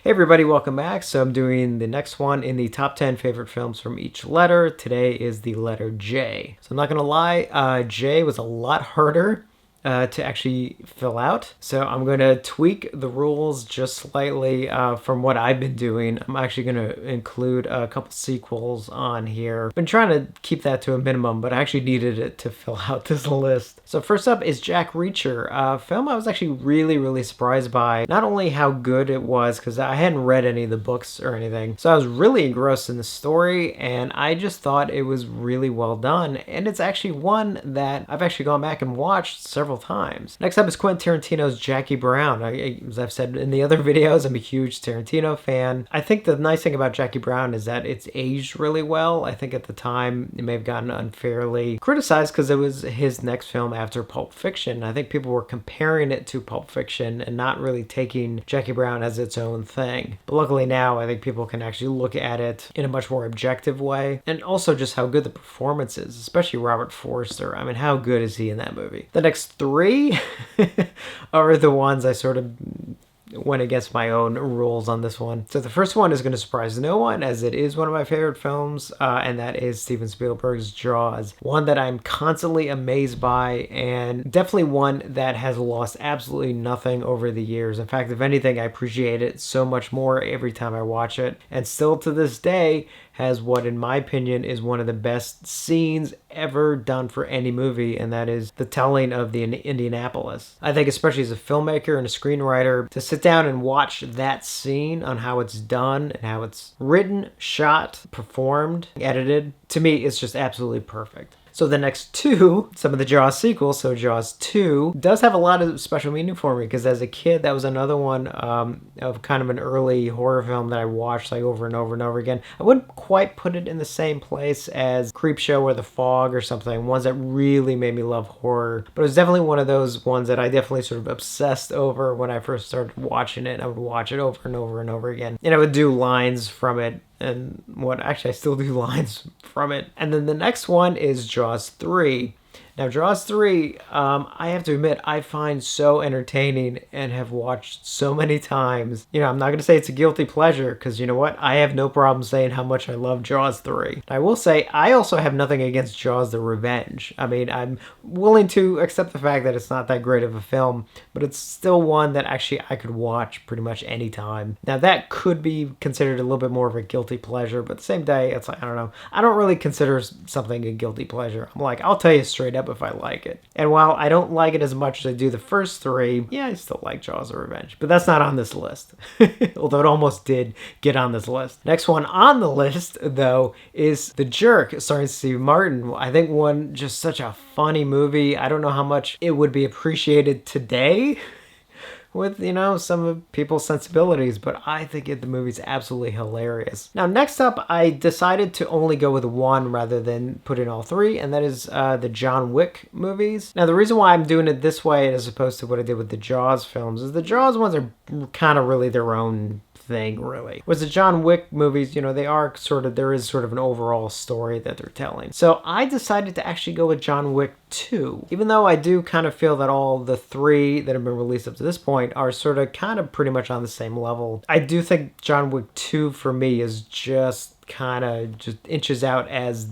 Hey everybody, welcome back. So I'm doing the next one in the top 10 favorite films from each letter. Today is the letter J. So I'm not gonna lie, J was a lot harder to actually fill out. So I'm going to tweak the rules just slightly from what I've been doing. I'm actually going to include a couple sequels on here. Been trying to keep that to a minimum, but I actually needed it to fill out this list. So first up is Jack Reacher, a film I was actually really surprised by. Not only how good it was, because I hadn't read any of the books or anything, so I was really engrossed in the story, and I just thought it was really well done. And it's actually one that I've actually gone back and watched several times. Next up is Quentin Tarantino's Jackie Brown. As I've said in the other videos, I'm a huge Tarantino fan. I think the nice thing about Jackie Brown is that it's aged really well. I think at the time it may have gotten unfairly criticized because it was his next film after Pulp Fiction. I think people were comparing it to Pulp Fiction and not really taking Jackie Brown as its own thing. But luckily now I think people can actually look at it in a much more objective way, and also just how good the performance is, especially Robert Forster. I mean, how good is he in that movie? The next three are the ones I sort of went against my own rules on this one. So the first one is going to surprise no one, as it is one of my favorite films, and that is Steven Spielberg's Jaws. One that I'm constantly amazed by, and definitely one that has lost absolutely nothing over the years. In fact, if anything, I appreciate it so much more every time I watch it, and still to this day has what, in my opinion, is one of the best scenes ever done for any movie, and that is the telling of the Indianapolis. I think, especially as a filmmaker and a screenwriter, to sit down and watch that scene on how it's done and how it's written, shot, performed, edited, to me, it's just absolutely perfect. So the next two, some of the Jaws sequels, so Jaws 2, does have a lot of special meaning for me, because as a kid, that was another one of kind of an early horror film that I watched like over and over again. I wouldn't quite put it in the same place as Creepshow or The Fog or something, ones that really made me love horror. But it was definitely one of those ones that I definitely sort of obsessed over when I first started watching it. I would watch it over and over again. And I would do lines from it, and I still do lines from it. And then the next one is Jaws 3. Now, Jaws 3, I have to admit, I find so entertaining and have watched so many times. You know, I'm not going to say it's a guilty pleasure, because you know what? I have no problem saying how much I love Jaws 3. I will say, I also have nothing against Jaws the Revenge. I mean, I'm willing to accept the fact that it's not that great of a film, but it's still one that actually I could watch pretty much any time. Now, that could be considered a little bit more of a guilty pleasure, but at the same day, it's like, I don't know. I don't really consider something a guilty pleasure. I'm like, I'll tell you straight up if I like it. And while I don't like it as much as I do the first three, yeah, I still like Jaws the Revenge. But that's not on this list. Although it almost did get on this list. Next one on the list, though, is The Jerk, starring Steve Martin. I think one just such a funny movie. I don't know how much it would be appreciated today with, you know, some of people's sensibilities, but I think the movie's absolutely hilarious. Now, next up, I decided to only go with one rather than put in all three, and that is the John Wick movies. Now, the reason why I'm doing it this way as opposed to what I did with the Jaws films is the Jaws ones are kind of really their own thing, really. Whereas the John Wick movies, you know, there is sort of an overall story that they're telling. So I decided to actually go with John Wick 2. Even though I do kind of feel that all the three that have been released up to this point are sort of kind of pretty much on the same level, I do think John Wick 2 for me is just kind of just inches out as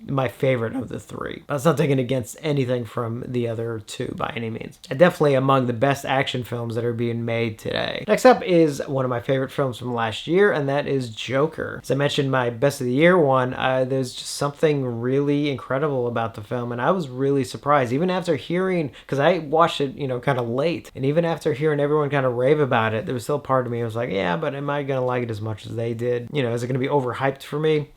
my favorite of the three. That's not taken against anything from the other two by any means. And definitely among the best action films that are being made today. Next up is one of my favorite films from last year, and that is Joker. As I mentioned, my best of the year one, there's just something really incredible about the film, and I was really surprised. Even after hearing, because I watched it, you know, kind of late, and even after hearing everyone kind of rave about it, there was still part of me that was like, yeah, but am I going to like it as much as they did? You know, is it going to be overhyped for me?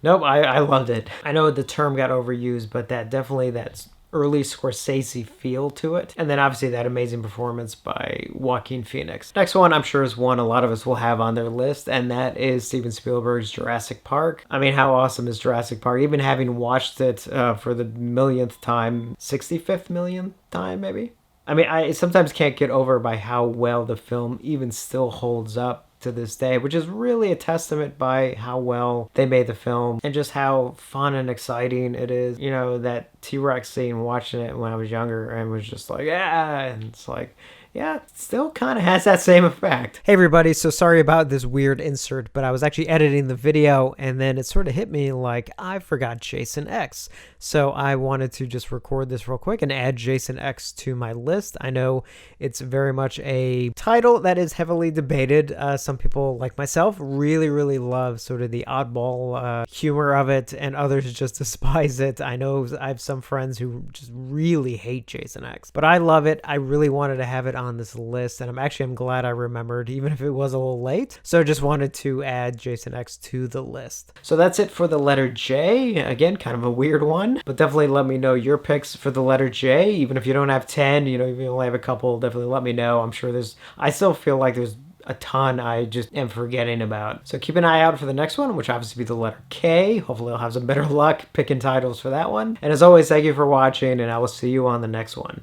Nope, I loved it. I know the term got overused, but that's early Scorsese feel to it. And then obviously that amazing performance by Joaquin Phoenix. Next one I'm sure is one a lot of us will have on their list, and that is Steven Spielberg's Jurassic Park. I mean, how awesome is Jurassic Park? Even having watched it for the millionth time, 65th millionth time maybe? I mean, I sometimes can't get over by how well the film even still holds up to this day, which is really a testament by how well they made the film and just how fun and exciting it is. You know, that T-Rex scene watching it when I was younger and was just like, yeah, and it's like, yeah, it still kind of has that same effect. Hey everybody, so sorry about this weird insert, but I was actually editing the video and then it sort of hit me like I forgot Jason X. So I wanted to just record this real quick and add Jason X to my list. I know it's very much a title that is heavily debated. Some people, like myself, really, really love sort of the oddball humor of it, and others just despise it. I know I have some friends who just really hate Jason X, but I love it. I really wanted to have it on this list, and I'm glad I remembered, even if it was a little late. So just wanted to add Jason X to the list. So that's it for the letter J. Again, kind of a weird one, but definitely let me know your picks for the letter J. Even if you don't have 10, if you only have a couple, definitely let me know. I'm sure I still feel like there's a ton I just am forgetting about. So keep an eye out for the next one, which obviously be the letter K. Hopefully I'll have some better luck picking titles for that one. And as always, thank you for watching, and I will see you on the next one.